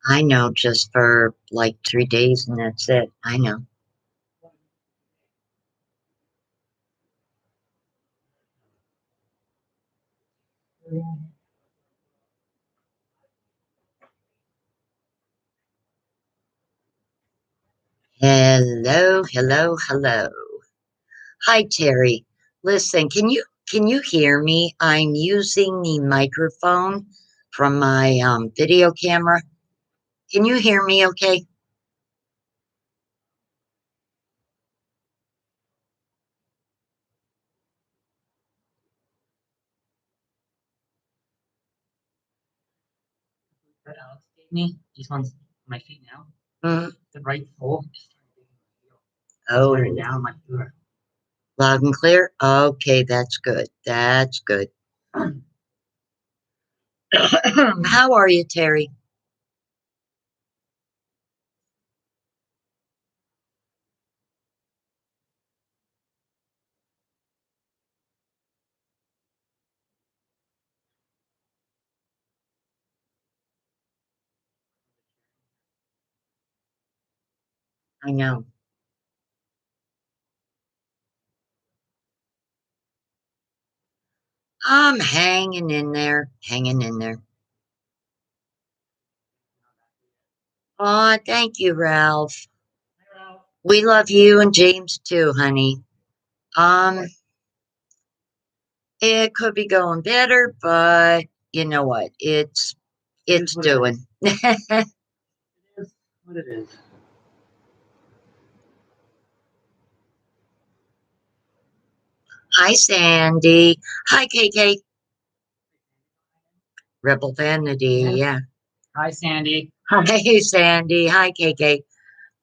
I know, just for like 3 days and that's it. I know. Hello, hello, hello. Hi, Terry. Listen, can you hear me? I'm using the microphone from my video camera. Can you hear me okay? That Alex gave me, just on my feet now. Mm. The right toe. Oh, Turn it down my foot. loud and clear. Okay, that's good. That's good. How are you, Terry? I know. I'm hanging in there, hanging in there. Oh, thank you, Ralph. We love you and James too, honey. Um, it could be going better, but you know what? It's doing. It is what it is. Hi, Sandy. Hi, KK. Rebel Vanity. Yeah. Hi, Sandy. Hi, Sandy. Hi, KK.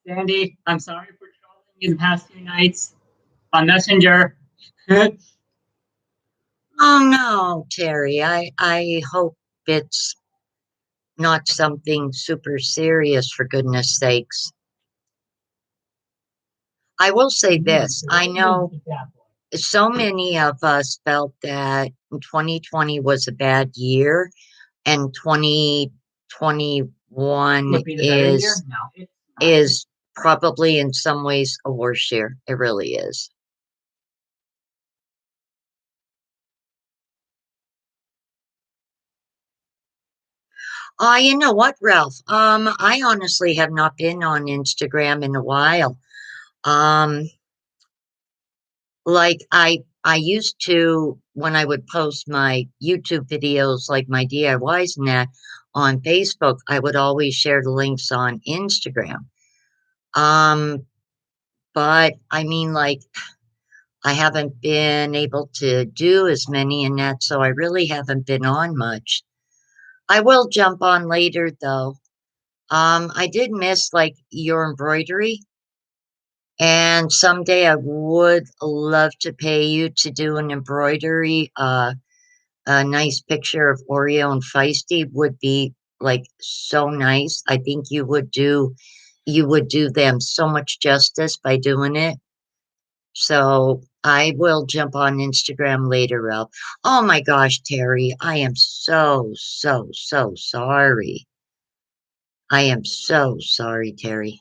Sandy, I'm sorry for troubling you the past few nights on Messenger. Oh no, Terry. I hope it's not something super serious, for goodness sakes. I will say this. I know so many of us felt that 2020 was a bad year and 2021 Would be the better year? is No, it's not. is probably in some ways a worse year. It really is. You know what, Ralph? I honestly have not been on Instagram in a while. Um, like I used to when I would post my YouTube videos, like my DIYs and that on Facebook, I would always share the links on Instagram. Um, but I mean, like, I haven't been able to do as many in that, so I really haven't been on much. I will jump on later though. I did miss like your embroidery, and someday I would love to pay you to do an embroidery. A nice picture of Oreo and Feisty would be like so nice. I think you would do them so much justice by doing it. So I will jump on Instagram later, Ralph. Oh my gosh, Terry, I am so, so, so sorry. I am so sorry, Terry.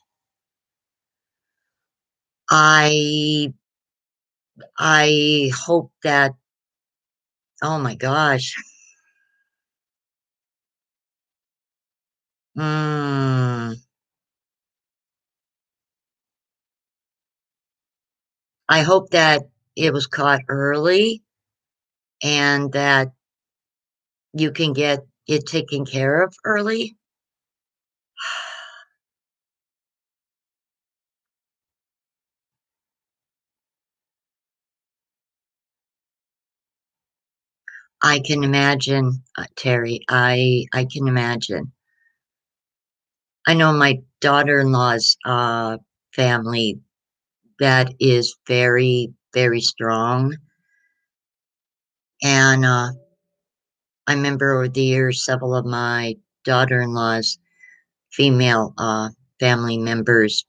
I I hope that oh my gosh. Mm, I hope that it was caught early and that you can get it taken care of early. I can imagine, Terry. I can imagine. I know my daughter-in-law's family that is very, very strong. And I remember over the years, several of my daughter-in-law's female family members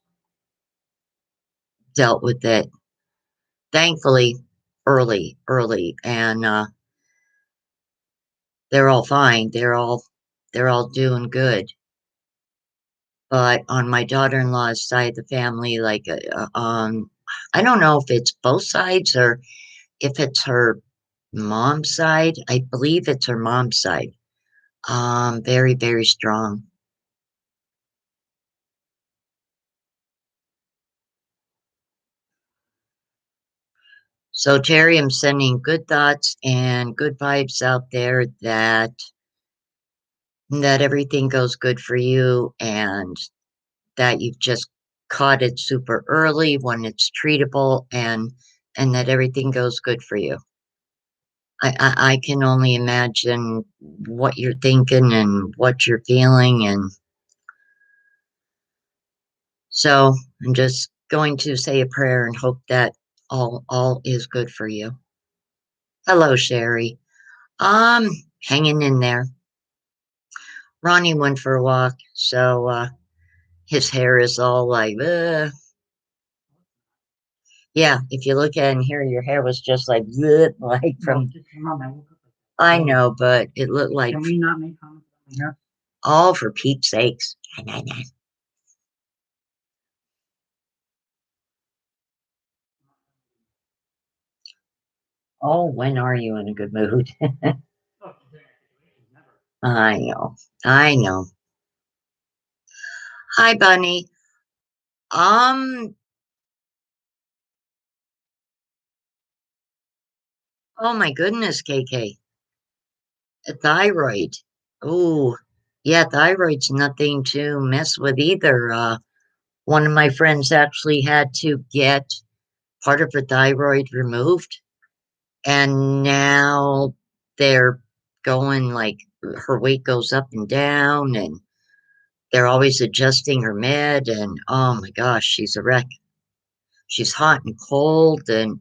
dealt with it, thankfully, early, and they're all fine. They're all doing good. But on my daughter-in-law's side of the family, like, I don't know if it's both sides or if it's her mom's side. I believe it's her mom's side. Very, very strong. So, Terry, I'm sending good thoughts and good vibes out there that everything goes good for you and that you've just caught it super early when it's treatable and that everything goes good for you. I can only imagine what you're thinking and what you're feeling, and so I'm just going to say a prayer and hope that all is good for you. Hello, Sherry. Um, Hanging in there. Ronnie went for a walk, so his hair is all like, yeah. If you look at it and here, your hair was just like, like from. I know, but it looked like. Can we not make comments on here? All for Pete's sakes. Oh, when are you in a good mood? I know. I know. Hi, Bunny. Um, oh my goodness, KK. A thyroid. Oh, yeah, thyroid's nothing to mess with either. One of my friends actually had to get part of her thyroid removed, and now they're going like her weight goes up and down, and they're always adjusting her med, and oh my gosh, she's a wreck. She's hot and cold, and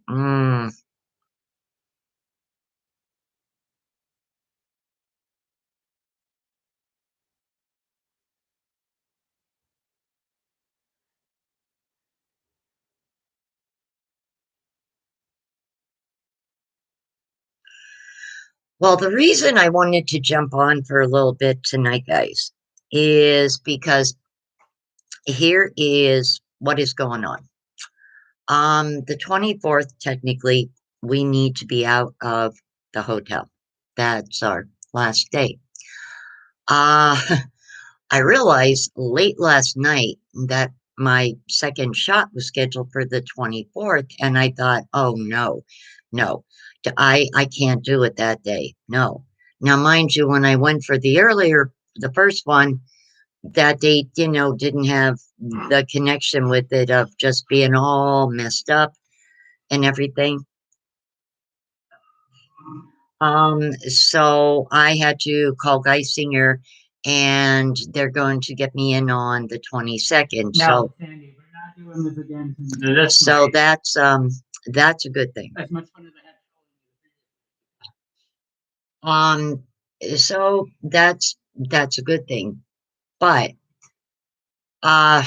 well, the reason I wanted to jump on for a little bit tonight, guys, is because here is what is going on. The 24th, technically, we need to be out of the hotel. That's our last day. Uh, I realized late last night that my second shot was scheduled for the 24th, and I thought, oh no, no, I can't do it that day. No. Now, mind you, when I went for the first one, that date, didn't have the connection with it of just being all messed up and everything. So I had to call Geisinger and they're going to get me in on the 22nd. No, So Sandy, we're not doing this again. That's so great. that's a good thing. As much fun as Um so that's a good thing. But uh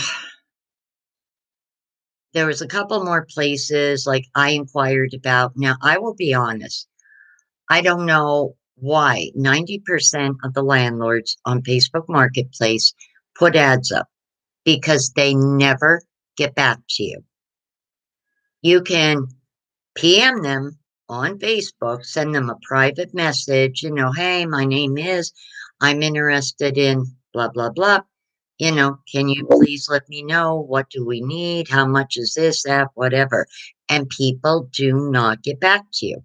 there was a couple more places like I inquired about. Now I will be honest. I don't know why 90% of the landlords on Facebook Marketplace put ads up because they never get back to you. You can PM them on Facebook, send them a private message, hey, my name is, I'm interested in blah, blah, blah. Can you please let me know what do we need? How much is this, that, whatever? And people do not get back to you.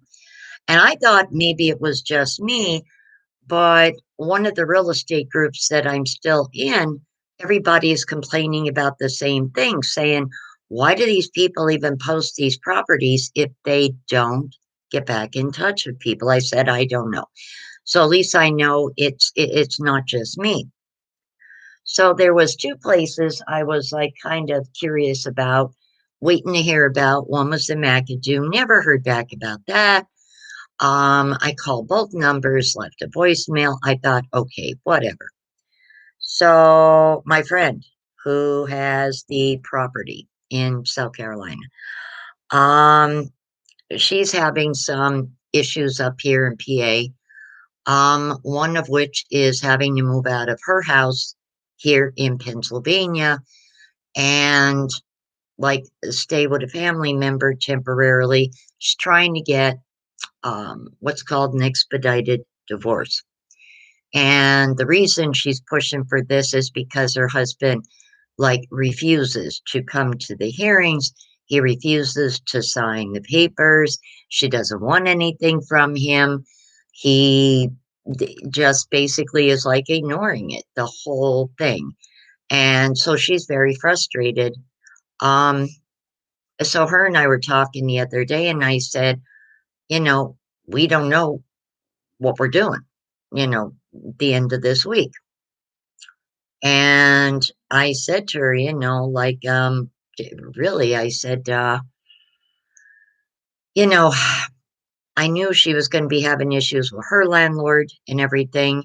And I thought maybe it was just me, but one of the real estate groups that I'm still in, everybody is complaining about the same thing, saying, why do these people even post these properties if they don't get back in touch with people? I said, I don't know. So at least I know it's not just me. So there was two places I was like kind of curious about, waiting to hear about. One was the McAdoo, never heard back about that. I called both numbers, left a voicemail. I thought, okay, whatever. So my friend who has the property in South Carolina, um, she's having some issues up here in PA. One of which is having to move out of her house here in Pennsylvania and like stay with a family member temporarily. She's trying to get what's called an expedited divorce. And the reason she's pushing for this is because her husband like refuses to come to the hearings. He refuses to sign the papers. She doesn't want anything from him. He just basically is like ignoring it, the whole thing. And so she's very frustrated. Um, so her and I were talking the other day, and I said, you know, we don't know what we're doing, you know, the end of this week. And I said to her, like, really, I said, you know, I knew she was going to be having issues with her landlord and everything,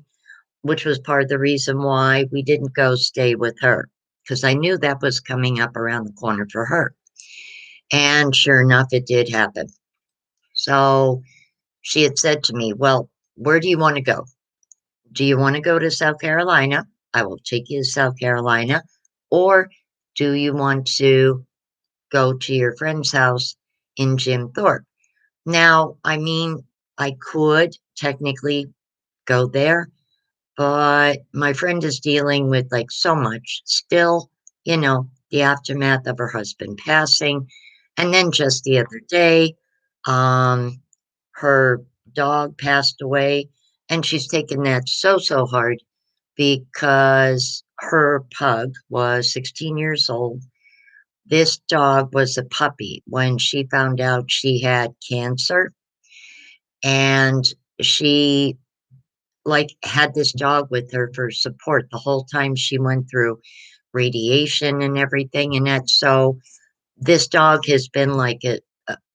which was part of the reason why we didn't go stay with her, because I knew that was coming up around the corner for her. And sure enough, it did happen. So she had said to me, well, where do you want to go? Do you want to go to South Carolina? I will take you to South Carolina. Or do you want to go to your friend's house in Jim Thorpe? Now, I mean, I could technically go there, but my friend is dealing with like so much still, the aftermath of her husband passing. And then just the other day, um, her dog passed away, and she's taken that so hard because her pug was 16 years old. This dog was a puppy when she found out she had cancer, and she like had this dog with her for support the whole time she went through radiation and everything. And that so this dog has been like a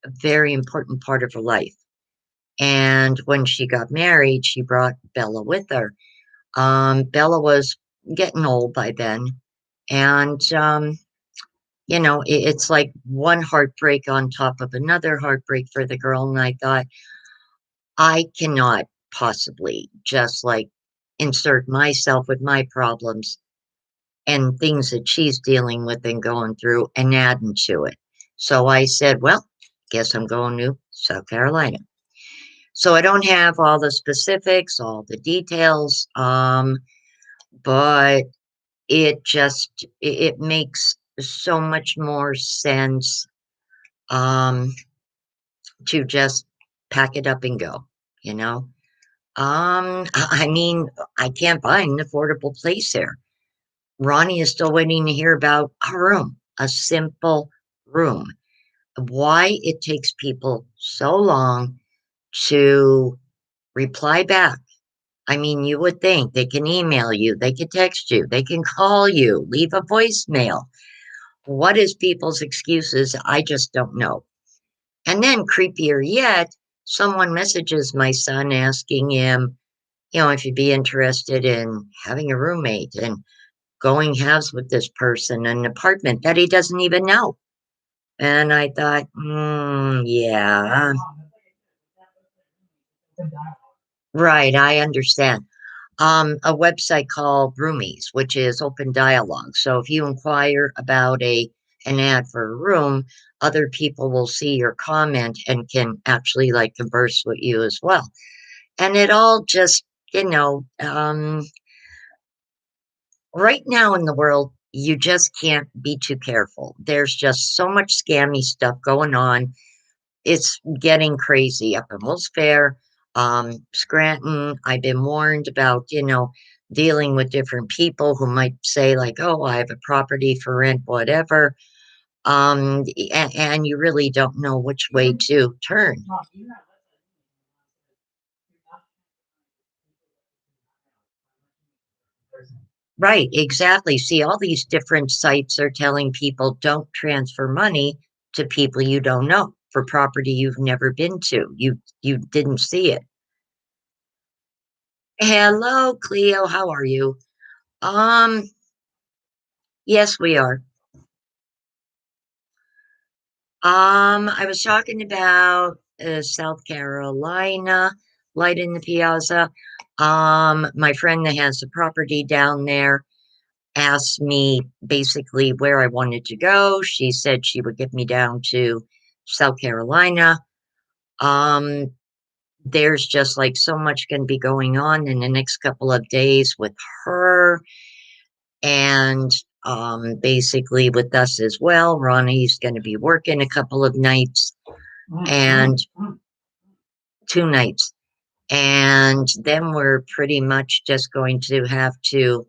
very important part of her life. And when she got married, she brought Bella with her. Bella was getting old by then. And, it's like one heartbreak on top of another heartbreak for the girl. And I thought, I cannot possibly just like insert myself with my problems and things that she's dealing with and going through and adding to it. So I said, well, guess I'm going to South Carolina. So I don't have all the specifics, all the details, but it makes so much more sense um, to just pack it up and go, you know? I mean, I can't find an affordable place there. Ronnie is still waiting to hear about a room, a simple room. Why it takes people so long to reply back. I mean, you would think they can email you, they can text you, they can call you, leave a voicemail. What is people's excuses? I just don't know. And then, creepier yet, someone messages my son asking him, if you'd be interested in having a roommate and going halves with this person in an apartment that he doesn't even know. And I thought, yeah, right, I understand. A website called Roomies, which is open dialogue. So if you inquire about an ad for a room, other people will see your comment and can actually like converse with you as well. And it all just, right now in the world, you just can't be too careful. There's just so much scammy stuff going on. It's getting crazy up in Wolf's Fair, Scranton. I've been warned about, dealing with different people who might say, like, oh, I have a property for rent, whatever. And you really don't know which way to turn. Right, exactly. See, all these different sites are telling people don't transfer money to people you don't know for property you've never been to. You didn't see it. Hello, Cleo. How are you? Um, yes, we are. I was talking about South Carolina, light in the piazza. My friend that has the property down there asked me basically where I wanted to go. She said she would get me down to South Carolina. Um, there's just like so much going to be going on in the next couple of days with her and basically with us as well. Ronnie's going to be working a couple of nights and 2 nights. And then we're pretty much just going to have to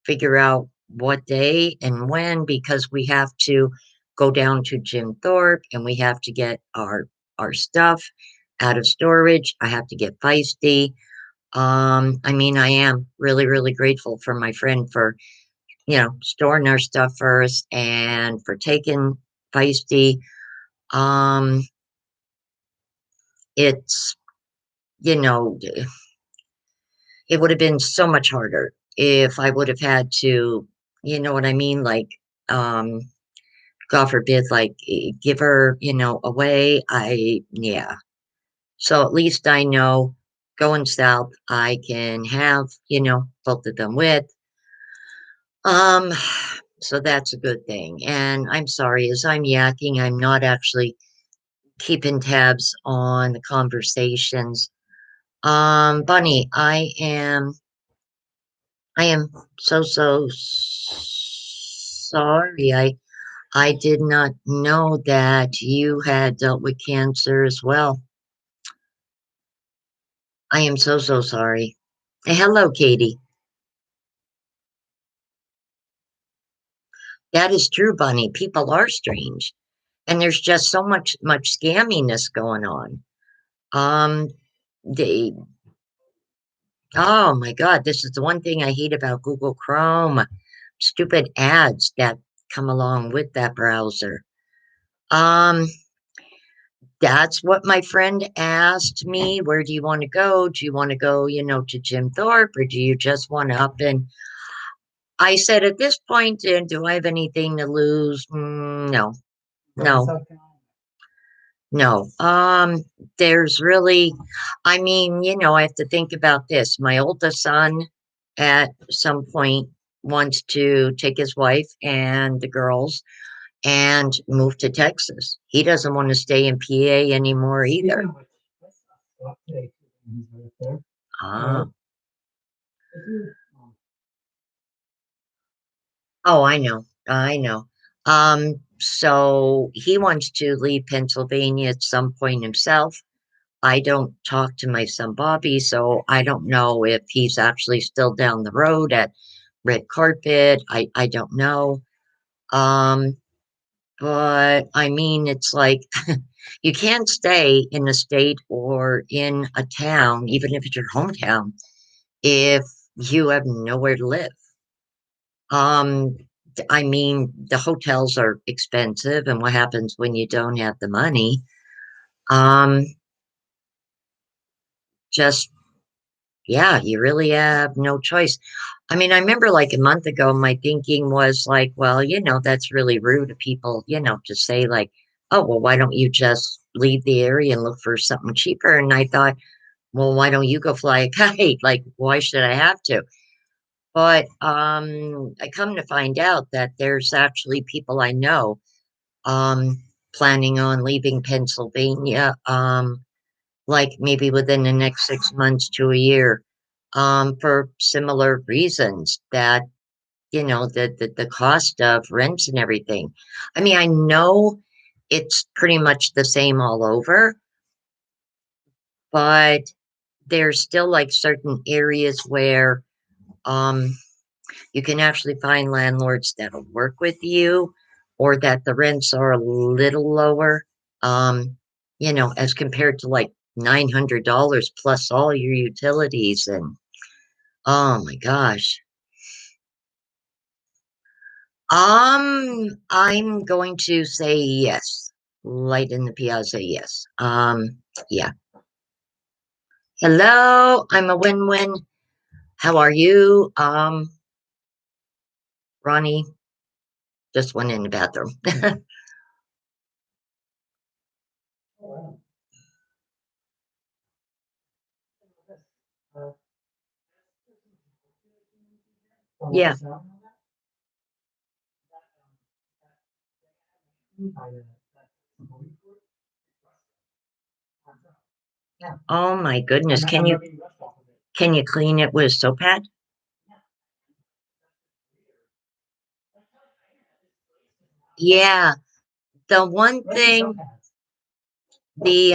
figure out what day and when because we have to go down to Jim Thorpe and we have to get our stuff out of storage. I have to get feisty. I mean, I am really, really grateful for my friend for, storing our stuff first and for taking feisty. Um, it's, you know, it would have been so much harder if I would have had to, you know what I mean? Like, um, God forbid, like give her, away. Yeah. So at least I know going south, I can have, both of them with. Um, so that's a good thing. And I'm sorry, as I'm yakking, I'm not actually keeping tabs on the conversations. Bunny, I am so sorry. I did not know that you had dealt with cancer as well. I am so sorry. Hello, Katie. That is true, Bunny. People are strange, and there's just so much scamminess going on. Um, they. Oh my God, this is the one thing I hate about Google Chrome. Stupid ads that come along with that browser. Um, that's what my friend asked me. Where do you want to go? Do you want to go, to Jim Thorpe, or do you just want to up and I said at this point, do I have anything to lose? No, no, no. There's really, I mean, I have to think about this. My oldest son at some point wants to take his wife and the girls and move to Texas. He doesn't want to stay in PA anymore either. Ah, oh, I know. I know. So he wants to leave Pennsylvania at some point himself. I don't talk to my son Bobby, so I don't know if he's actually still down the road at Red Carpet. I don't know. Um, but I mean, it's like you can't stay in a state or in a town, even if it's your hometown, if you have nowhere to live. Um, I mean, the hotels are expensive, and what happens when you don't have the money? Um, just yeah, you really have no choice. I mean, I remember like a month ago, my thinking was like, well, that's really rude of people, to say like, oh, well, why don't you just leave the area and look for something cheaper? And I thought, well, why don't you go fly a kite? Like, why should I have to? But I come to find out that there's actually people I know um planning on leaving Pennsylvania like maybe within the next 6 months to a year for similar reasons that the cost of rents and everything. I mean, I know it's pretty much the same all over, but there's still like certain areas where um you can actually find landlords that'll work with you or that the rents are a little lower, um, as compared to like $900 plus all your utilities. And oh my gosh. I'm going to say yes. Light in the piazza, yes. Yeah. Hello, I'm a win-win. How are you? Ronnie just went in the bathroom. Yeah. Oh my goodness. Can you clean it with soap pad? Yeah. The one thing, the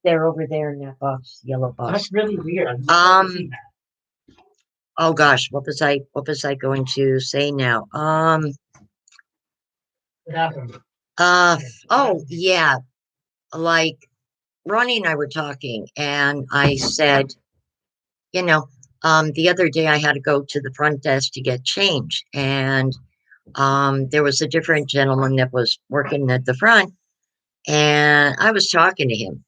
they're over there in that box, yellow box. That's really weird. Oh gosh, what was I going to say now? Uh oh yeah, like Ronnie and I were talking, and I said, you know, the other day I had to go to the front desk to get change, and there was a different gentleman that was working at the front, and I was talking to him,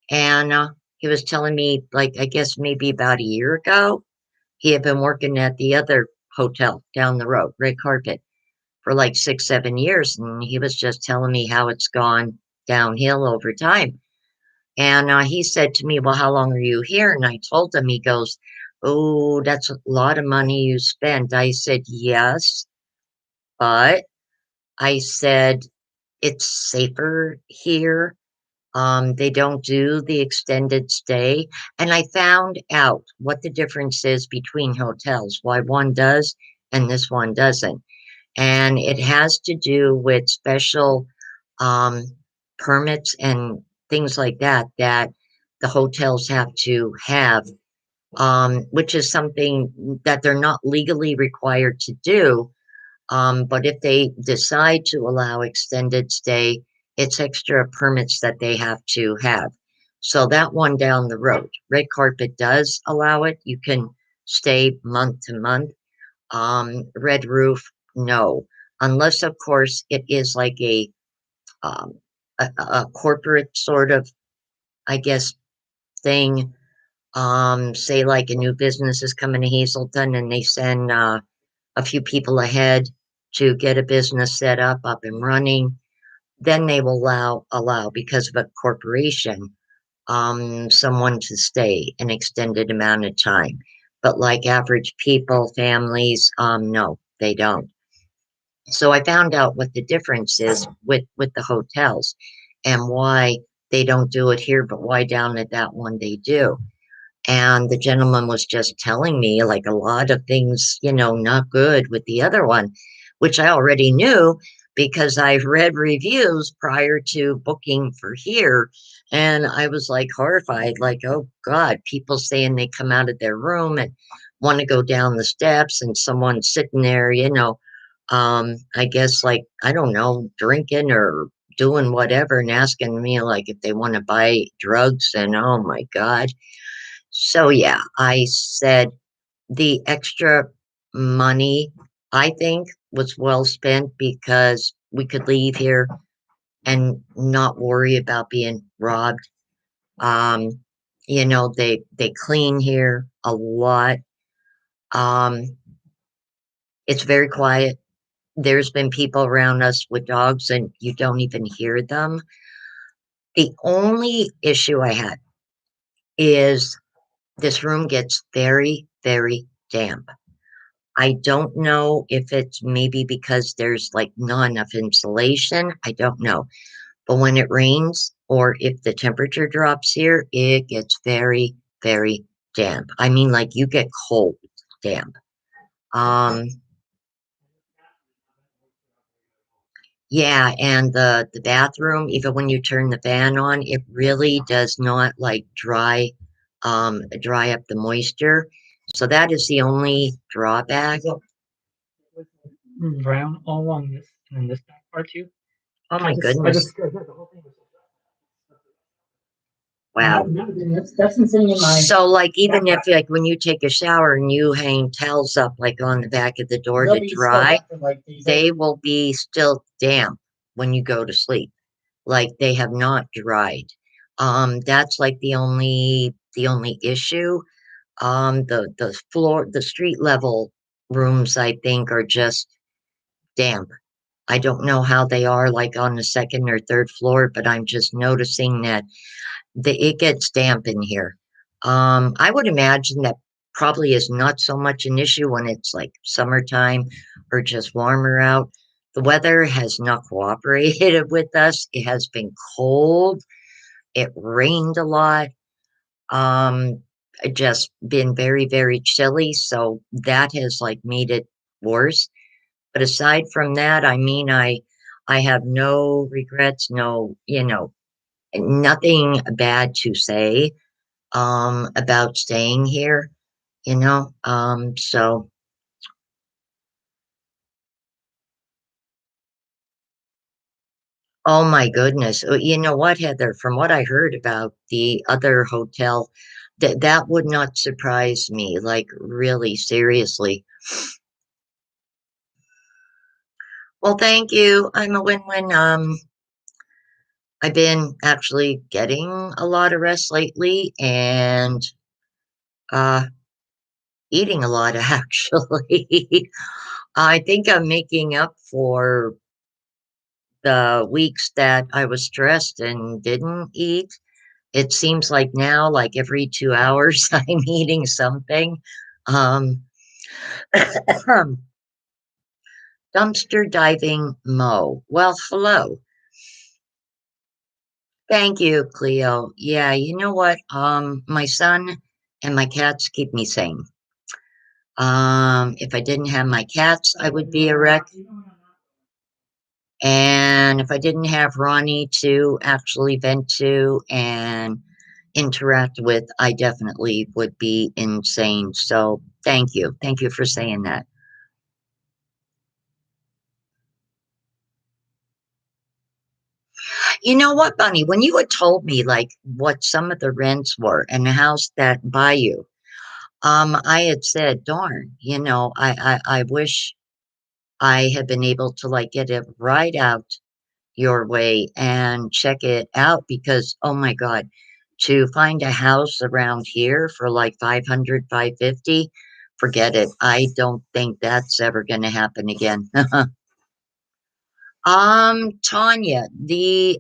and he was telling me, like, I guess maybe about a year ago, he had been working at the other hotel down the road, Red Carpet, for like 6, 7 years, and he was just telling me how it's gone downhill over time. And he said to me, "Well, how long are you here?" And I told him, he goes, "Oh, that's a lot of money you spent." I said, "Yes, but," I said, "it's safer here. They don't do the extended stay." And I found out what the difference is between hotels, why one does and this one doesn't. And it has to do with special um, permits and things like that that the hotels have to have, which is something that they're not legally required to do. But if they decide to allow extended stay, it's extra permits that they have to have. So that one down the road, Red Carpet does allow it. You can stay month to month. Red Roof, no, unless of course it is like um, a corporate sort of, I guess, thing. Say like a new business is coming to Hazelton and they send a few people ahead to get a business set up and running, then they will allow because of a corporation, someone to stay an extended amount of time. But like average people, families, no, they don't. So I found out what the difference is with the hotels and why they don't do it here, but why down at that one they do. And the gentleman was just telling me like a lot of things, not good with the other one, which I already knew because I've read reviews prior to booking for here. And I was like horrified, like, oh God, people saying they come out of their room and want to go down the steps and someone's sitting there, I guess like, I don't know, drinking or doing whatever and asking me like if they want to buy drugs. And oh my God. So yeah, I said the extra money, I think, was well spent because we could leave here and not worry about being robbed. Um, they clean here a lot. Um, it's very quiet. There's been people around us with dogs and you don't even hear them. The only issue I had is this room gets very, very damp. I don't know if it's maybe because there's like not enough insulation. I don't know. But when it rains or if the temperature drops here, it gets very, very damp. I mean, like you get cold damp. Um, yeah, and the bathroom, even when you turn the fan on, it really does not like dry up the moisture. So that is the only drawback. Brown all along this and then this back part too. Oh my goodness. Wow. That's insane in my. So, like, even if, like, when you take a shower and you hang towels up, like, on the back of the door to dry, they will be still damp when you go to sleep. Like, they have not dried. That's like the only issue. The street level rooms, I think, are just damp. I don't know how they are like on the second or third floor, but I'm just noticing that it gets damp in here. I would imagine that probably is not so much an issue when it's like summertime or just warmer out. The weather has not cooperated with us. It has been cold. It rained a lot. Um, it just been very, very chilly. So that has like made it worse. But aside from that, I mean, I have no regrets, no, nothing bad to say about staying here. So oh my goodness. You know what, Heather, from what I heard about the other hotel, that would not surprise me, like really seriously. Well, thank you. I'm a win-win. I've been actually getting a lot of rest lately and uh eating a lot actually. I think I'm making up for the weeks that I was stressed and didn't eat. It seems like now, like every 2 hours, I'm eating something. Um, dumpster diving Mo. Well, hello. Thank you, Cleo. Yeah, you know what? My son and my cats keep me sane. If I didn't have my cats, I would be a wreck. And if I didn't have Ronnie to actually vent to and interact with, I definitely would be insane. So thank you. Thank you for saying that. You know what, Bunny? When you had told me like what some of the rents were and the house that by you, I had said, darn, I wish I had been able to like get it right out your way and check it out because oh my God, to find a house around here for like 500, 550, forget it. I don't think that's ever going to happen again. Tanya, the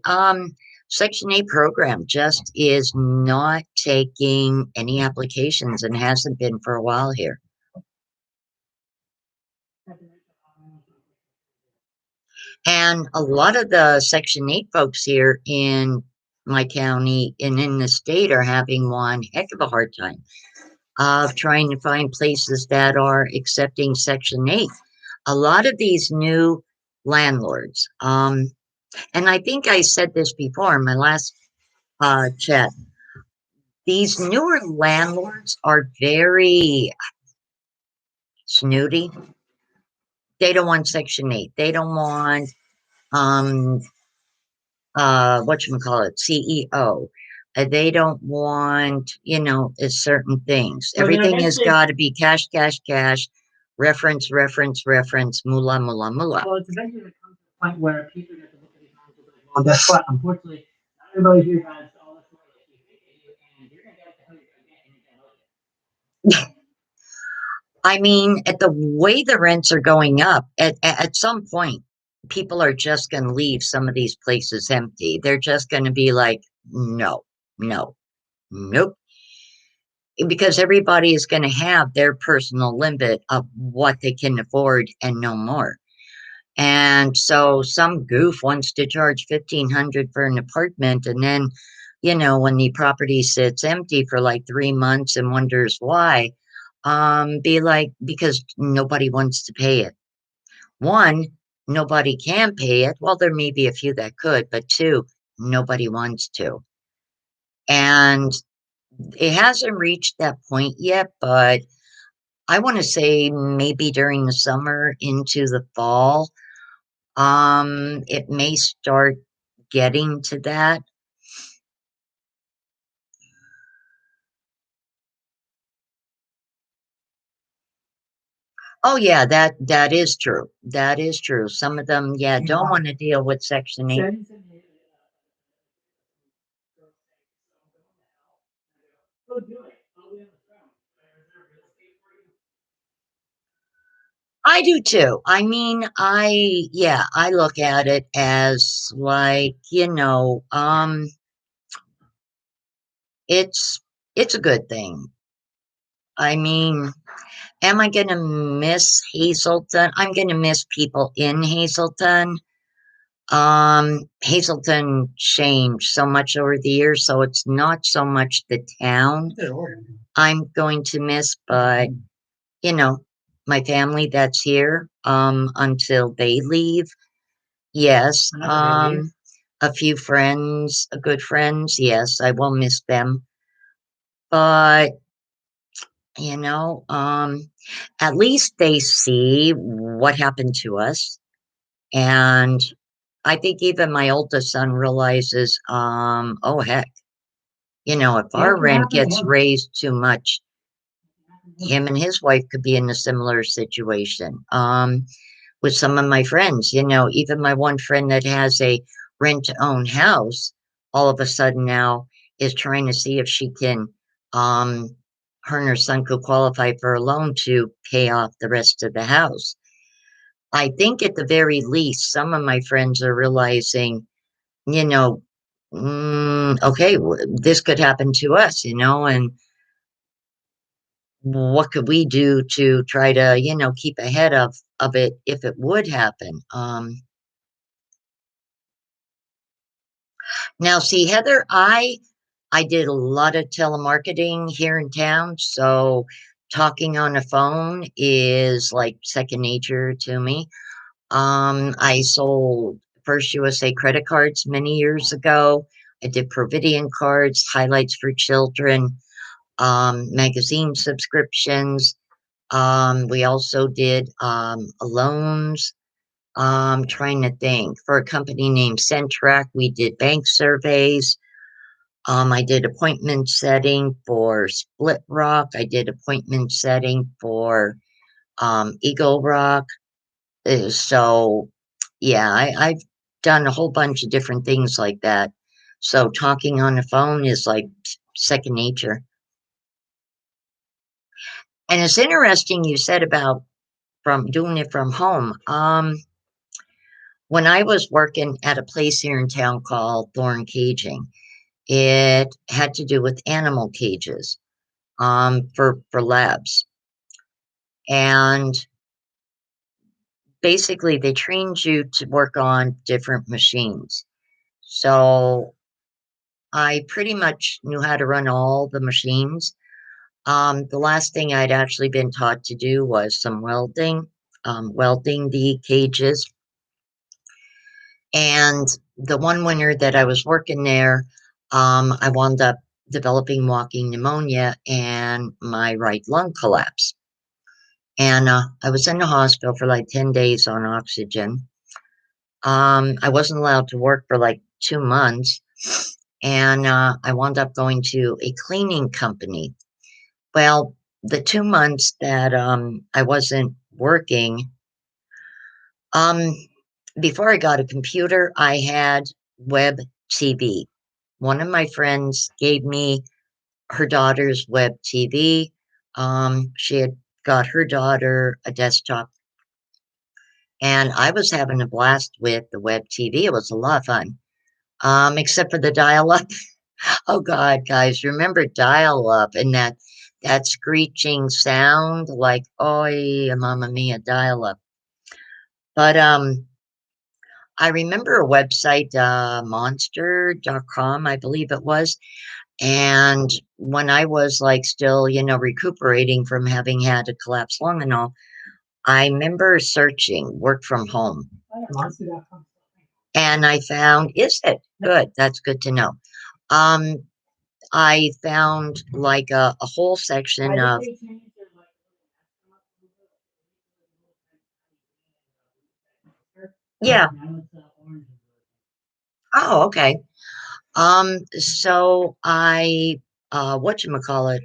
Section 8 program just is not taking any applications and hasn't been for a while here. And a lot of the Section 8 folks here in my county and in the state are having one heck of a hard time of trying to find places that are accepting Section 8. A lot of these new landlords, and I think I said this before in my last chat, these newer landlords are very snooty. They don't want Section 8. They don't want um whatchamacallit, CEO. They don't want, certain things. So they're Everything has eventually, got to be cash, cash, cash, reference, reference, reference, moolah, moolah, moolah. well, it's eventually going to come to a point where people get to look at these homes and be like, well, guess what? Unfortunately, not everybody here has all this money that you think they do, and you're going to get the hell you're going to get, and you're going to lose it. I mean, at the way the rents are going up, at some point, people are just going to leave some of these places empty. They're just going to be like, no, no, nope. Because everybody is going to have their personal limit of what they can afford and no more. And so some goof wants to charge 1,500 for an apartment, and then, when the property sits empty for like 3 months and wonders why, be like because nobody wants to pay it. One, nobody can pay it. Well, there may be a few that could, but two, nobody wants to. And it hasn't reached that point yet, but I want to say maybe during the summer into the fall, it may start getting to that. Oh yeah, that is true. That is true. Some of them, yeah, don't want to deal with Section 8. I do too. I mean, yeah, I look at it as like, it's it's a good thing. I mean, am I gonna miss Hazelton? I'm gonna miss people in Hazelton. Hazelton changed so much over the years, so it's not so much the town I'm going to miss, but you know, my family that's here, until they leave. Yes. A few friends, good friends, yes, I will miss them. But, you know, at least they see what happened to us. And I think even my oldest son realizes, oh heck, if Yeah, our it can rent happen to gets him. raised too much, him and his wife could be in a similar situation. With some of my friends, even my one friend that has a rent to own house, all of a sudden now is trying to see if she can, um, her and her son could qualify for a loan to pay off the rest of the house. I think at the very least, some of my friends are realizing, you know, okay, this could happen to us, and what could we do to try to, keep ahead of it if it would happen? Now, see, Heather, I did a lot of telemarketing here in town, so talking on the phone is like second nature to me. I sold First USA credit cards many years ago. I did Providian cards, highlights for children, magazine subscriptions. We also did loans. Trying to think for a company named Centrac, we did bank surveys. I did appointment setting for Split Rock. I did appointment setting for Eagle Rock. So, yeah, I've done a whole bunch of different things like that. So, talking on the phone is like second nature. And it's interesting you said about from doing it from home. When I was working at a place here in town called Thorn Caging, it had to do with animal cages for labs. And basically, they trained you to work on different machines. So I pretty much knew how to run all the machines. The last thing I'd actually been taught to do was some welding, welding the cages. And the one winter that I was working there, I wound up developing walking pneumonia and my right lung collapsed. And I was in the hospital for like 10 days on oxygen. I wasn't allowed to work for like 2 months. And I wound up going to a cleaning company. Well, the 2 months that I wasn't working, um, before I got a computer, I had web TV. One of my friends gave me her daughter's web TV. She had got her daughter a desktop, and I was having a blast with the web TV. It was a lot of fun, except for the dial up. Oh God, guys, remember dial up and that screeching sound like oi, mamma mia, dial up. But I remember a website, monster.com, I believe it was. And when I was like still, recuperating from having had a collapse lung and all, I remember searching work from home. Oh, yeah, monster.com. And I found, is it good? That's good to know. Um, I found like a whole section of, yeah. Oh, okay. So I, whatchamacallit,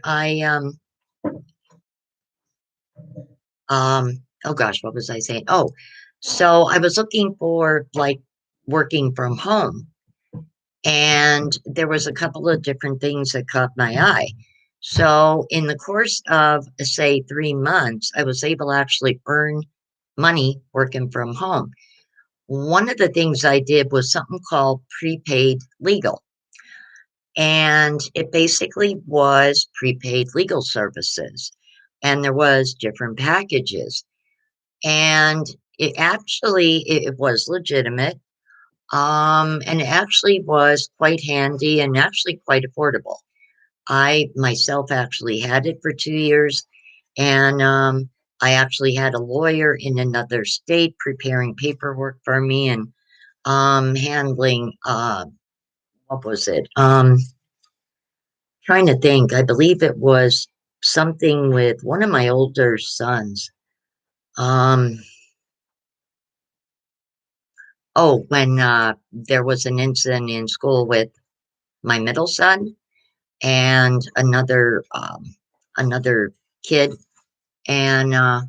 oh gosh, what was I saying? Oh, so I was looking for like working from home, and there was a couple of different things that caught my eye. So in the course of say 3 months, I was able to actually earn money working from home. One of the things I did was something called prepaid legal. And it basically was prepaid legal services. And there was different packages. And it was legitimate. And it actually was quite handy and actually quite affordable. I myself actually had it for 2 years, and I actually had a lawyer in another state preparing paperwork for me and handling what was it? Trying to think. I believe it was something with one of my older sons. Um, when there was an incident in school with my middle son and another kid, and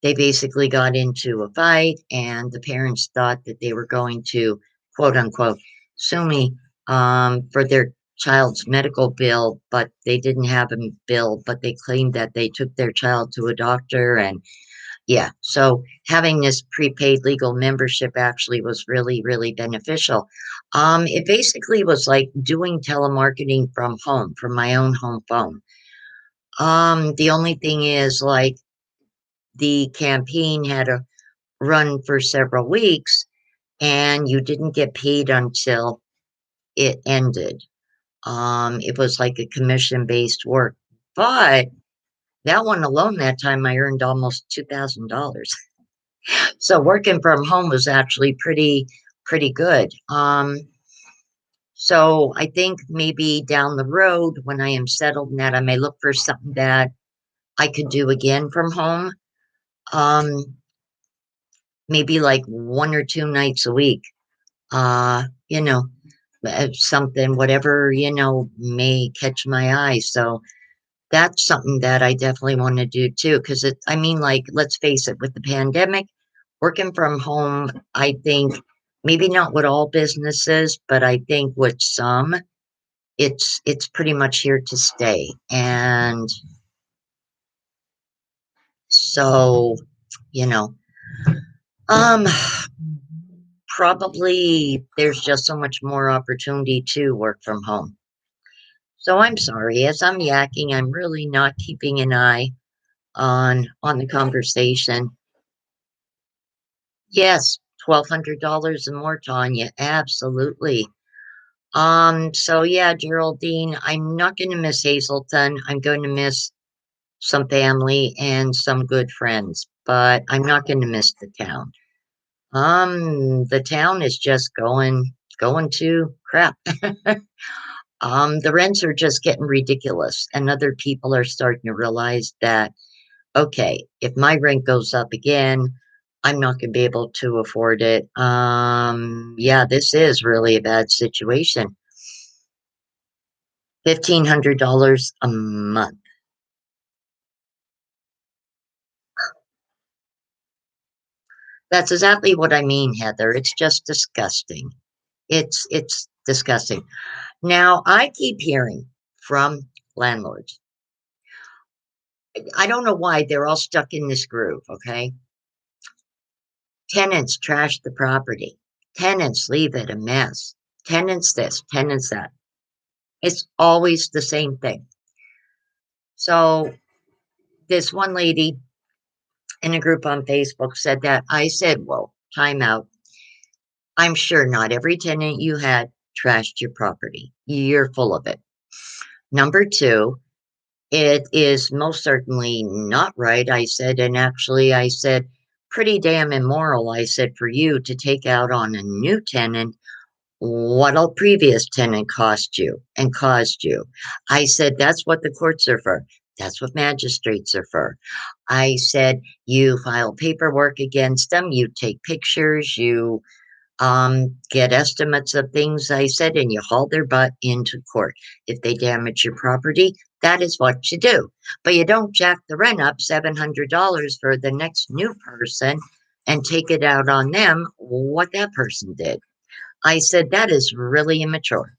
they basically got into a fight, and the parents thought that they were going to, quote unquote, sue me for their child's medical bill, but they didn't have a bill, but they claimed that they took their child to a doctor. And yeah, so having this prepaid legal membership actually was really, really beneficial. It basically was like doing telemarketing from home, from my own home phone. The only thing is, like, the campaign had to run for several weeks, and you didn't get paid until it ended. It was like a commission-based work, but that one alone, that time I earned almost $2,000. So working from home was actually pretty good. So I think maybe down the road, when I am settled in that, I may look for something that I could do again from home. Um, Maybe like 1 or 2 nights a week. Uh, you know, something, whatever, may catch my eye. So that's something that I definitely want to do too. Because I mean, like, let's face it, with the pandemic, working from home, I think maybe not with all businesses, but I think with some, it's pretty much here to stay. And so, you know, um, probably there's just so much more opportunity to work from home. So I'm sorry, as I'm yakking, I'm really not keeping an eye on the conversation. Yes, $1,200 and more, Tanya. Absolutely. So yeah, Geraldine, I'm not gonna miss Hazelton. I'm going to miss some family and some good friends, but I'm not gonna miss the town. The town is just going to crap. The rents are just getting ridiculous, and other people are starting to realize that, okay, if my rent goes up again, I'm not going to be able to afford it. Yeah, this is really a bad situation. $1,500 a month. That's exactly what I mean, Heather. It's just disgusting. It's disgusting. Now, I keep hearing from landlords. I don't know why they're all stuck in this groove, okay? Tenants trash the property. Tenants leave it a mess. Tenants this, tenants that. It's always the same thing. So this one lady in a group on Facebook said that. I said, "Whoa, time out. I'm sure not every tenant you had trashed your property. You're full of it. Number two, it is most certainly not right." I said, and actually, I said, pretty damn immoral. I said, for you to take out on a new tenant what a previous tenant cost you and caused you. I said, that's what the courts are for. That's what magistrates are for. I said, you file paperwork against them, you take pictures, you get estimates of things, I said, and you haul their butt into court. If they damage your property, that is what you do. But you don't jack the rent up $700 for the next new person and take it out on them what that person did. I said, that is really immature.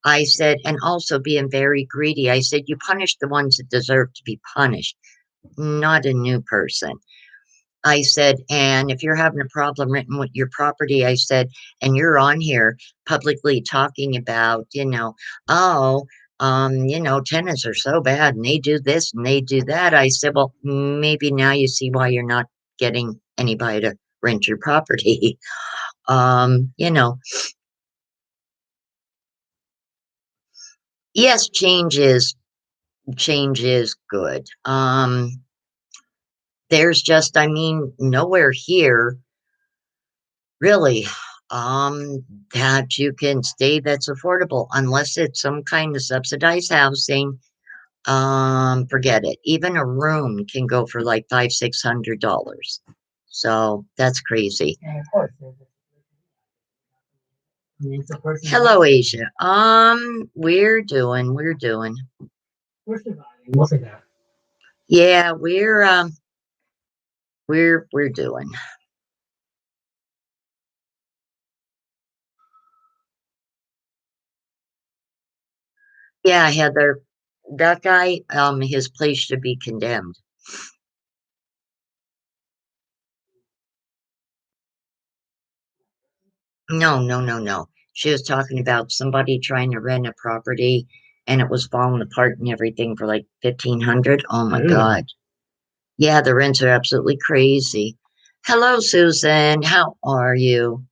I said, and also being very greedy. I said, you punish the ones that deserve to be punished, not a new person. I said, and if you're having a problem renting with your property, I said, and you're on here publicly talking about, oh, tenants are so bad and they do this and they do that. I said, well, maybe now you see why you're not getting anybody to rent your property. Um, you know, yes, change is good. There's just, I mean, nowhere here really, that you can stay that's affordable unless it's some kind of subsidized housing. Forget it. Even a room can go for like five, $600. So that's crazy. And of course, there's a it's a person Hello, Asia. We're doing. we're surviving. We'll say that. Yeah, we're doing. Yeah, Heather, that guy, his place should be condemned. No, no, no, no. She was talking about somebody trying to rent a property and it was falling apart and everything for like 1,500. Oh my Really? God. Yeah, the rents are absolutely crazy. Hello, Susan. How are you?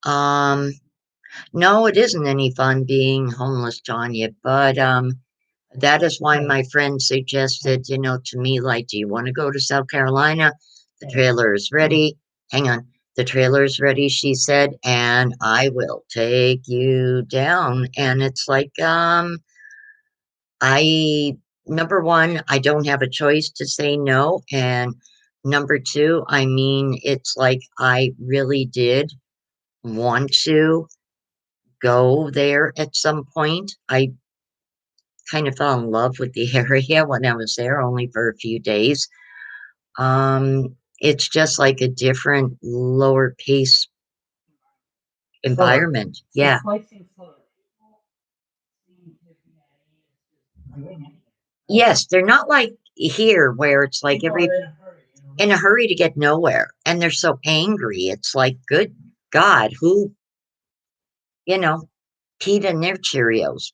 Um, no, it isn't any fun being homeless, Tanya, but that is why my friend suggested, to me, like, do you want to go to South Carolina? The trailer is ready. Hang on. The trailer is ready, she said, and I will take you down. And it's like, I, number one, I don't have a choice to say no. And number two, I mean, it's like I really did want to go there at some point. I kind of fell in love with the area when I was there, only for a few days. It's just like a different, lower pace Slower. environment. Yeah. This life seems slower. People seem to be at ease, just doing anything. Yes, they're not like here where it's like People are in a hurry, in a hurry to get nowhere and they're so angry. It's like, good God, who, you know, peed in their Cheerios.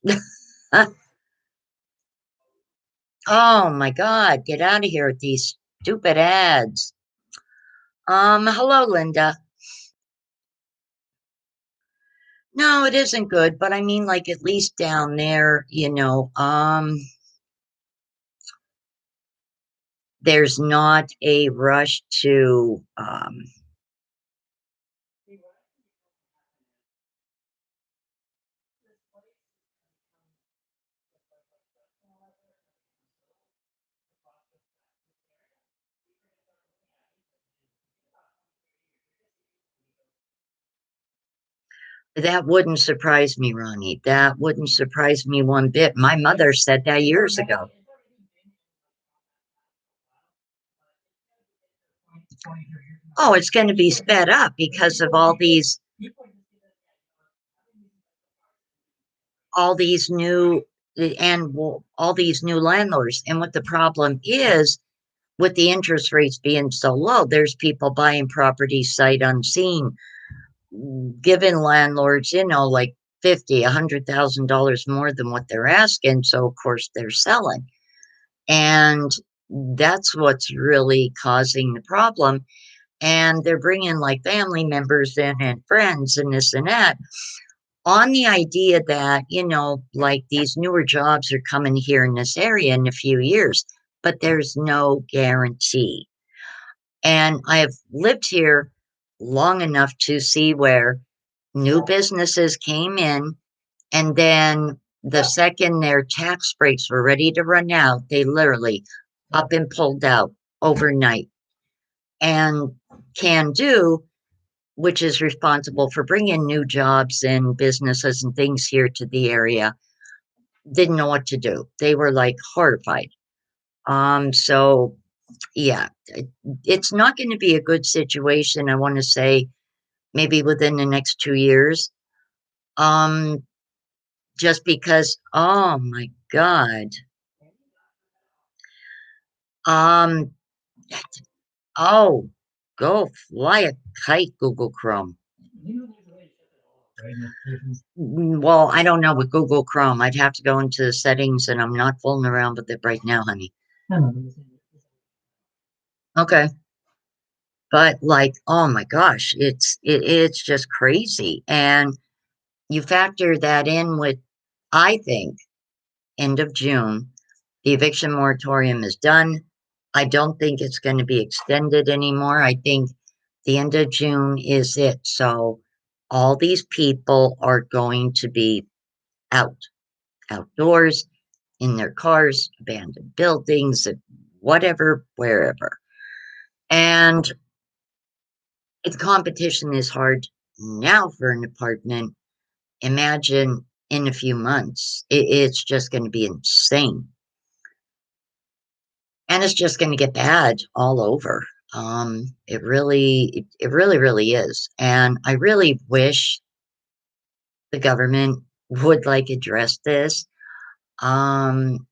Oh my God, get out of here with these stupid ads. Hello, Linda. No, it isn't good, but I mean, like, at least down there, there's not a rush to, that wouldn't surprise me, Ronnie. That wouldn't surprise me one bit. My mother said that years ago. Oh, it's going to be sped up because of all these new and all these new landlords. And what the problem is with the interest rates being so low, there's people buying properties sight unseen, giving landlords, like 50, $100,000 more than what they're asking. So of course they're selling. And that's what's really causing the problem. And they're bringing like family members in and friends and this and that on the idea that, like these newer jobs are coming here in this area in a few years, but there's no guarantee. And I have lived here long enough to see where new businesses came in, and then the second their tax breaks were ready to run out, they literally up and pulled out overnight. And Can Do, which is responsible for bringing new jobs and businesses and things here to the area, didn't know what to do. They were like horrified. So yeah, it's not going to be a good situation. I want to say maybe within the next 2 years. Um, just because, oh my God. Um, oh, go fly a kite, Google Chrome. You know, there's a way to shut that all off, right? Notifications. Well, I don't know with Google Chrome. I'd have to go into the settings, and I'm not fooling around with it right now, honey. I don't know. Okay. But like, oh my gosh, it's just crazy. And you factor that in with, I think, end of June, the eviction moratorium is done. I don't think it's going to be extended anymore. I think the end of June is it. So all these people are going to be out, outdoors, in their cars, abandoned buildings, whatever, wherever. And if competition is hard now for an apartment, imagine in a few months. It's just going to be insane. And it's just going to get bad all over. It really, really is. And I really wish the government would like address this, um,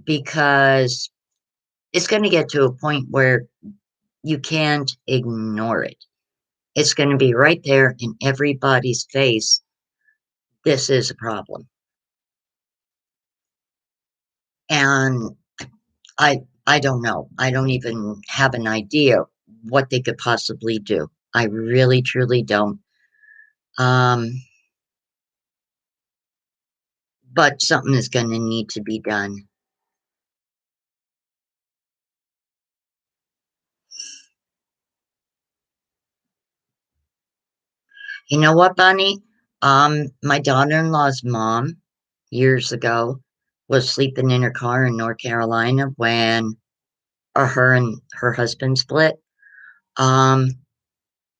because it's going to get to a point where you can't ignore it. It's going to be right there in everybody's face. This is a problem. And I don't know. I don't even have an idea what they could possibly do. I really truly don't. Um, but something is going to need to be done. You know what, Bunny? My daughter-in-law's mom years ago was sleeping in her car in North Carolina when her and her husband split. Um,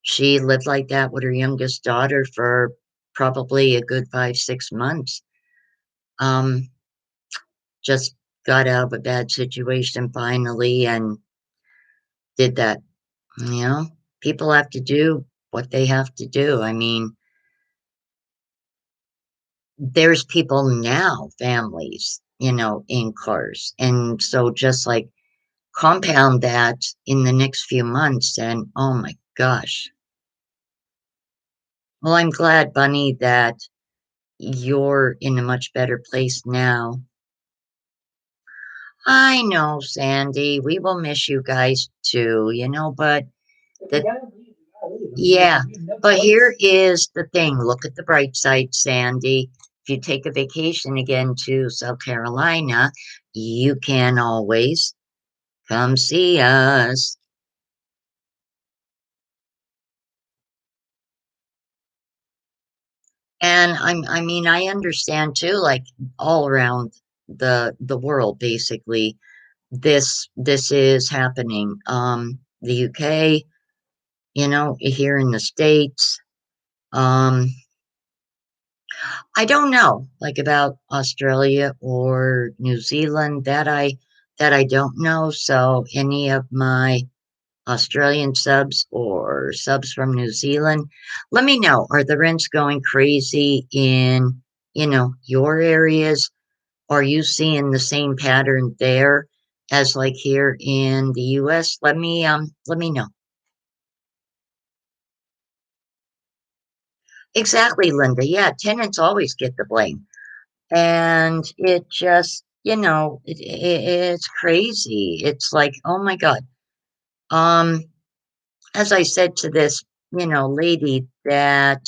she lived like that with her youngest daughter for probably a good 5, 6 months. Um, just got out of a bad situation finally and did that. You know, people have to do what they have to do. I mean, there's people now, families, in cars. And so just like compound that in the next few months, and oh my gosh. Well, I'm glad, Bunny, that you're in a much better place now. I know, Sandy, we will miss you guys too, but If we the gotta leave, we gotta leave. I mean, yeah, we have no but choice. here is the thing. Look at the bright side, Sandy. If you take a vacation again to South Carolina, you can always come see us. And I mean, I understand too, like all around the world, basically, this is happening. The UK, here in the States. Um, I don't know, like about Australia or New Zealand, that I don't know. So any of my Australian subs or subs from New Zealand, let me know. Are the rents going crazy in, your areas? Are you seeing the same pattern there as like here in the US? Let me know. Exactly, Linda. Yeah, tenants always get the blame. And it just, it's crazy. It's like, oh my God. Um, as I said to this, lady that,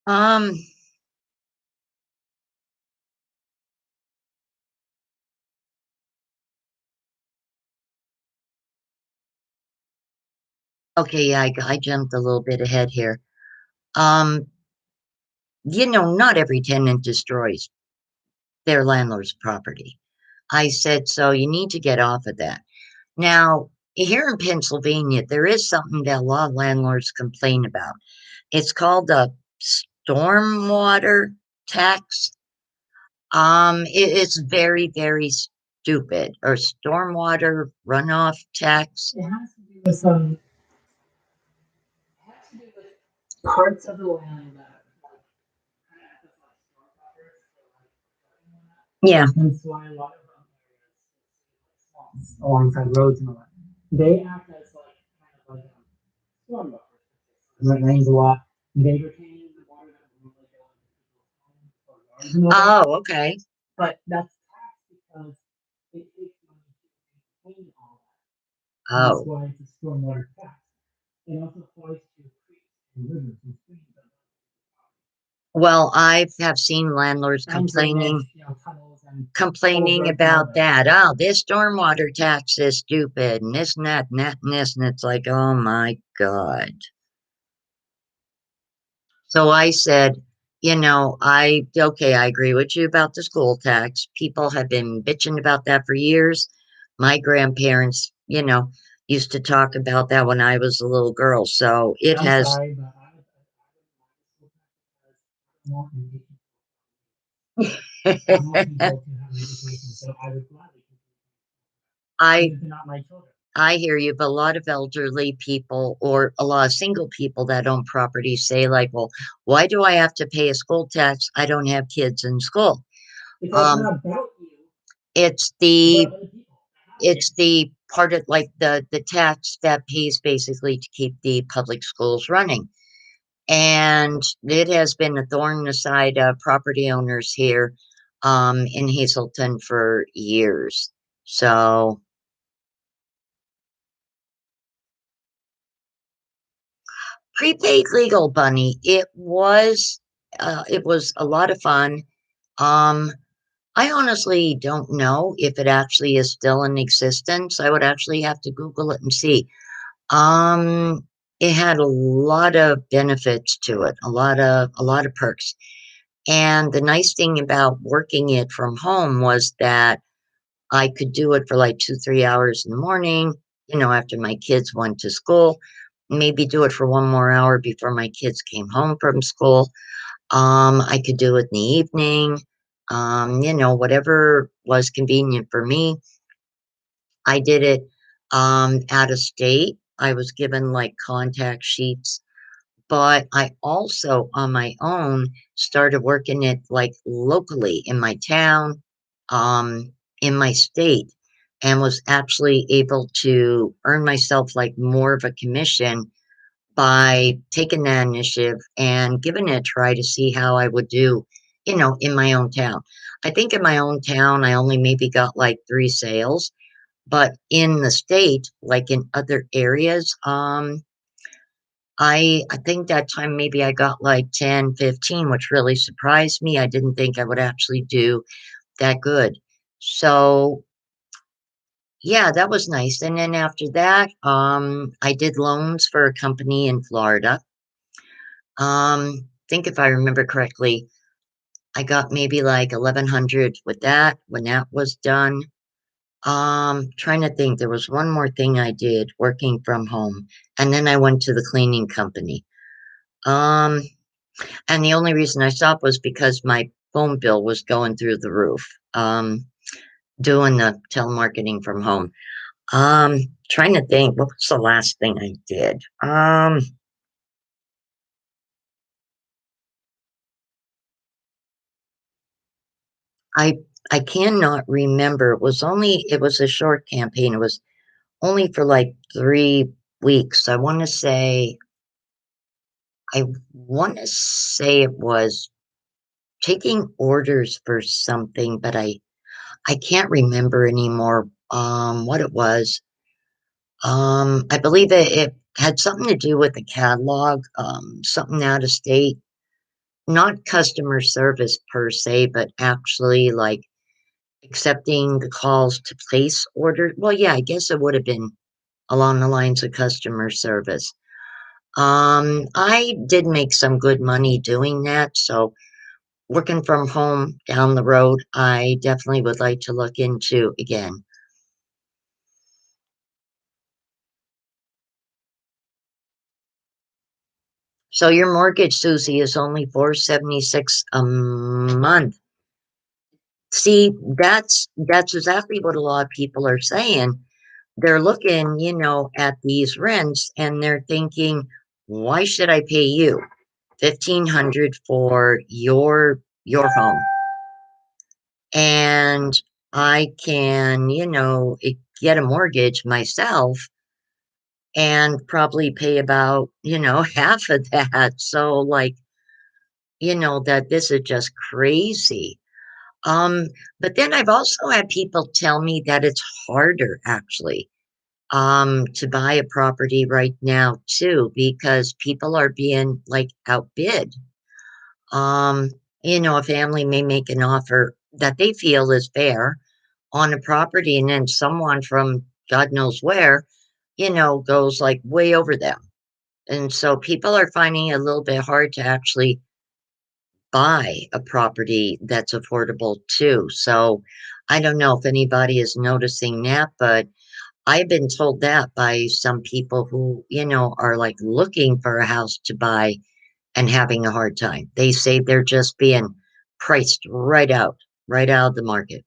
um, okay, yeah, I jumped a little bit ahead here. Um, not every tenant destroys their landlord's property. I said, so you need to get off of that. Now, here in Pennsylvania, there is something that a lot of landlords complain about. It's called the stormwater tax. It's very, very stupid. Or stormwater runoff tax. It has to do with some. It has to do with parts of the land that like kind of act as like storm buffers for like flooding and whatnot. Yeah. And that's why a lot of areas, like swamps alongside roads and all that, they act as like storm buffer. When it rains a lot, they retain the water that will like go into people's homes or yards and all that. Oh, okay. But that's taxed because it takes money to maintain all that. And that's Oh, why it's a stormwater tax. It also applies to creeks and rivers and streams. well, I have seen landlords And drainage, complaining tunnels and complaining culverts and all about that. that. Oh, this stormwater tax is stupid, and this and that and that and this, and it's like, oh my God. So I said, okay, I agree with you about the school tax. People have been bitching about that for years. My grandparents, used to talk about that when I was a little girl. So And it I'm has, sorry, but I want I want people to have education, so I would gladly, I even if they're not my children. I hear you, but a lot of elderly people or a lot of single people that own property say, like, well, why do I have to pay a school tax? I don't have kids in school. Because it's Um, not about you, it's it's the about other people that have it's kids. the part of like the tax that pays basically to keep the public schools running. And it has been a thorn in the side of property owners here in Hazelton for years. So prepaid legal bunny, it was a lot of fun. Um, I honestly don't know if it actually is still in existence. I would actually have to Google it and see. Um, it had a lot of benefits to it, a lot of perks. And the nice thing about working it from home was that I could do it for like 2, 3 hours in the morning, after my kids went to school, maybe do it for one more hour before my kids came home from school. I could do it in the evening, whatever was convenient for me. I did it out of state. I was given like contact sheets, but I also on my own started working it like locally in my town, um, in my state, and was actually able to earn myself like more of a commission by taking that initiative and giving it a try to see how I would do, in my own town. I think in my own town, I only maybe got like 3 sales, but in the state, like in other areas, I think that time maybe I got like 10, 15, which really surprised me. I didn't think I would actually do that good. So yeah, that was nice. And then after that, I did loans for a company in Florida. Think if I remember correctly, I got maybe like 1100 with that when that was done. Trying to think, there was one more thing I did working from home, and then I went to the cleaning company. Um, and the only reason I stopped was because my phone bill was going through the roof. Doing the telemarketing from home. Trying to think, what was the last thing I did? I I cannot remember. It was a short campaign. It was only for like 3 weeks. I want to say it was taking orders for something, but I can't remember anymore what it was. I believe it had something to do with the catalog, something out of state, not customer service per se, but actually like accepting the calls to place orders. Well, yeah, I guess it would have been along the lines of customer service. I did make some good money doing that, so working from home down the road, I definitely would like to look into again. So your mortgage, Susie, is only 476 a month. See, that's exactly what a lot of people are saying. They're looking, at these rents and they're thinking, why should I pay you 1,500 for your home? And I can, get a mortgage myself and probably pay about, half of that. So, like, that this is just crazy. Um, but then I've also had people tell me that it's harder actually to buy a property right now too, because people are being like outbid. Um, a family may make an offer that they feel is fair on a property, and then someone from God knows where, goes like way over them. And so people are finding it a little bit hard to actually buy a property that's affordable too. So I don't know if anybody is noticing that, but I've been told that by some people who, are like looking for a house to buy and having a hard time. They say they're just being priced right out of the market.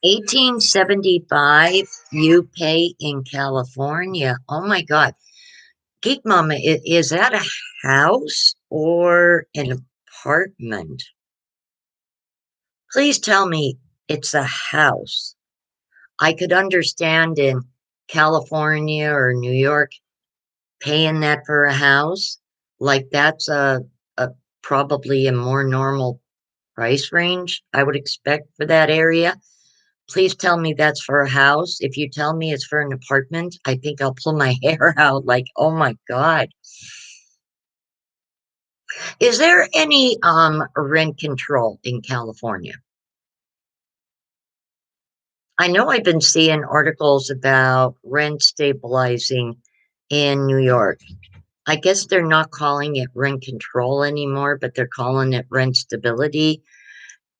1875 you pay in California. Oh my God. Geek Mama, is that a house or an apartment? Please tell me it's a house. I could understand in California or New York paying that for a house. Like that's a probably a more normal price range I would expect for that area. Please tell me that's for a house. If you tell me it's for an apartment, I think I'll pull my hair out like, oh my God. Is there any rent control in California? I know I've been seeing articles about rent stabilizing in New York. I guess they're not calling it rent control anymore, but they're calling it rent stability.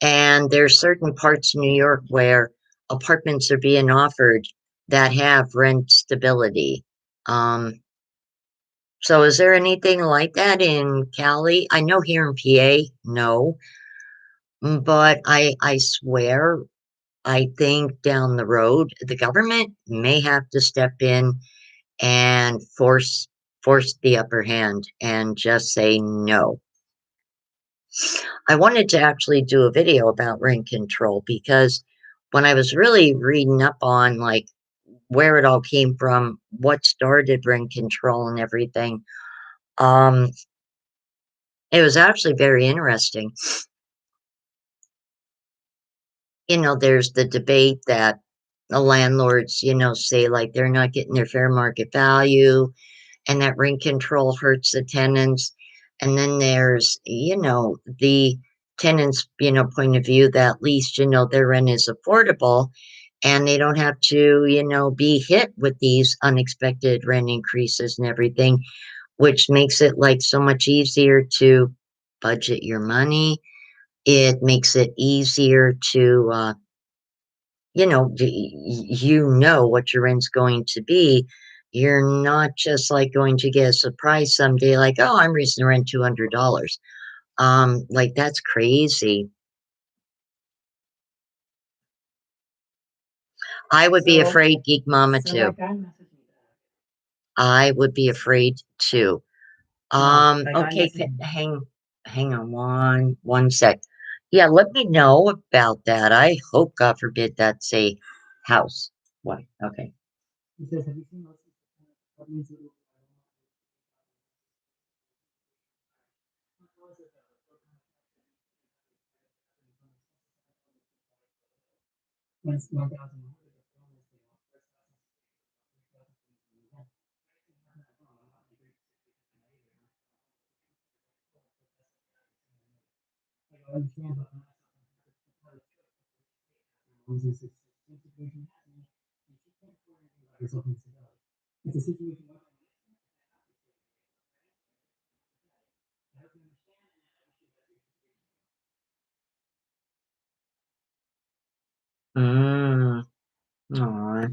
And there's certain parts of New York where apartments are being offered that have rent stability. Um, so is there anything like that in Cali? I know here in PA, no, but I swear I think down the road the government may have to step in and force the upper hand and just say no. I wanted to actually do a video about rent control because when I was really reading up on like where it all came from, what started rent control and everything, um, it was actually very interesting. There's the debate that the landlords, say like they're not getting their fair market value and that rent control hurts the tenants. And then there's, the tenants, point of view that at least, their rent is affordable and they don't have to, be hit with these unexpected rent increases and everything, which makes it like so much easier to budget your money. It makes it easier to, you know what your rent's going to be. You're not just like going to get a surprise someday, like, oh, I'm raising the rent $200. Like that's crazy. I would be So, afraid, Geek Mama, so that too. guy messaged me back. I would be afraid too. No, that guy Okay, messaged me back. hang on one sec. Yeah, let me know about that. I hope, God forbid, that's a house. What? Okay. He says, "Have you seen those apartments that look like 1,100? I understand, but it's a situation happening, and she can't pour anything about herself into the other. It's a situation where I hope you understand, and I wish you the best. Mm, aw.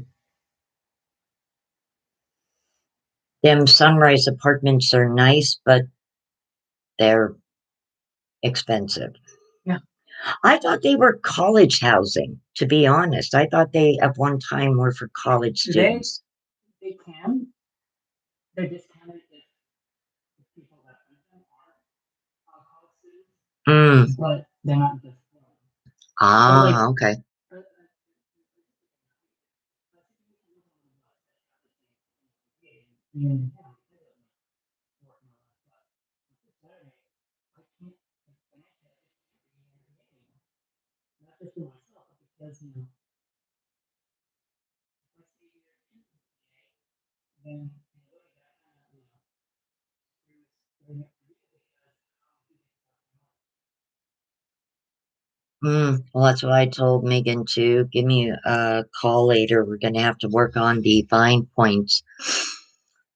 Them sunrise apartments are nice, but they're expensive. Yeah, I thought they were college housing, to be honest. I thought they at one time were for college they students. they can. They're discounted if people that rent them are. Mm. but they're not just. So like, Ah, okay. mm, not just for myself, but because then Well, that's what I told Megan to give me a call later. We're gonna have to work on the fine points.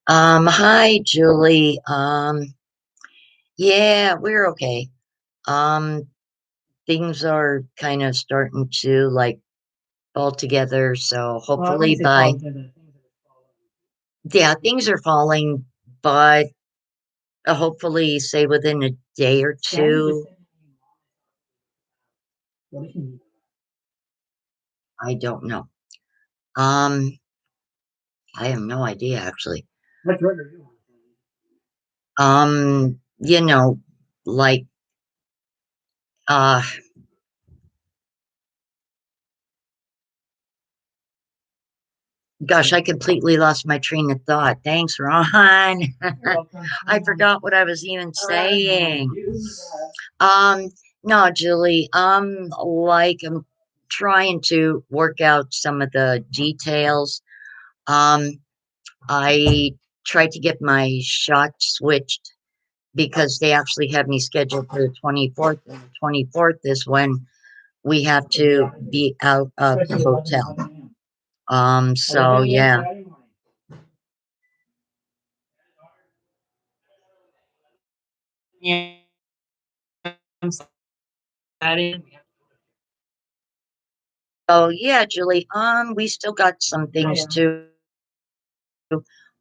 Hi, Julie. Yeah, we're okay. Um, things are kind of starting to like fall together, so well, I hopefully wouldn't say by fall into the things that fall. yeah, things are falling, but hopefully, say within a day or Daddy was two. sending me what did he need? I don't know. Um, I have no idea actually. What drug are you on? You know, like uh gosh, I completely lost my train of thought. Thanks, Ron. You're welcome. I forgot what I was even All right, now saying. do that. Um, no, Julie, like I'm trying to work out some of the details. Um, I tried to get my shot switched because they actually have me scheduled for the 24th, and the 24th is when we have to be out of the Especially 11, hotel. 11 a.m. So 11 a.m. yeah. Saturday morning. Yeah. Saturday. So yeah, Julie, we still got some Yeah, things yeah. to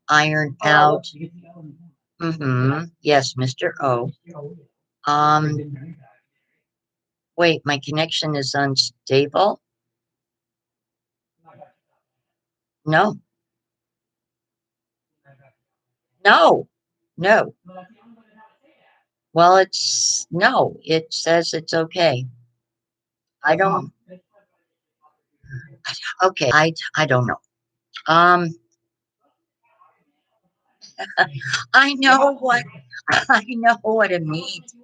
iron Oh, look, out. you get the element. Yes, Mr. O. Oh, Um, wait, my connection is unstable. No, no, no. Well, it's no, it says it's okay. I don't, okay, I don't know. Um, I know what, I know what it means.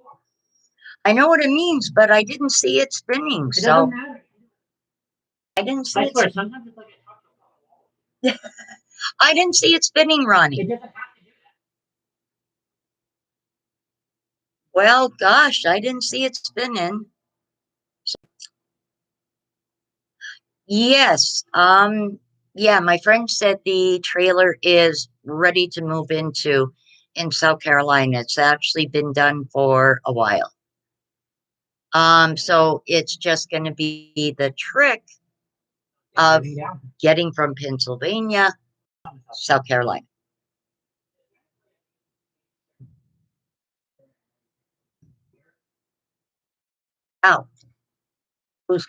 I know what it means, but I didn't see it spinning, It doesn't so matter. I didn't see I it. swear, sometimes it's like I didn't see it spinning, Ronnie. it doesn't have to do Well, gosh, I didn't see it spinning. Yes. Yeah, my friend said the trailer is ready to move into in South Carolina. It's actually been done for a while. So it's just going to be the trick of that. getting from Pennsylvania, South Carolina. Out. Who's going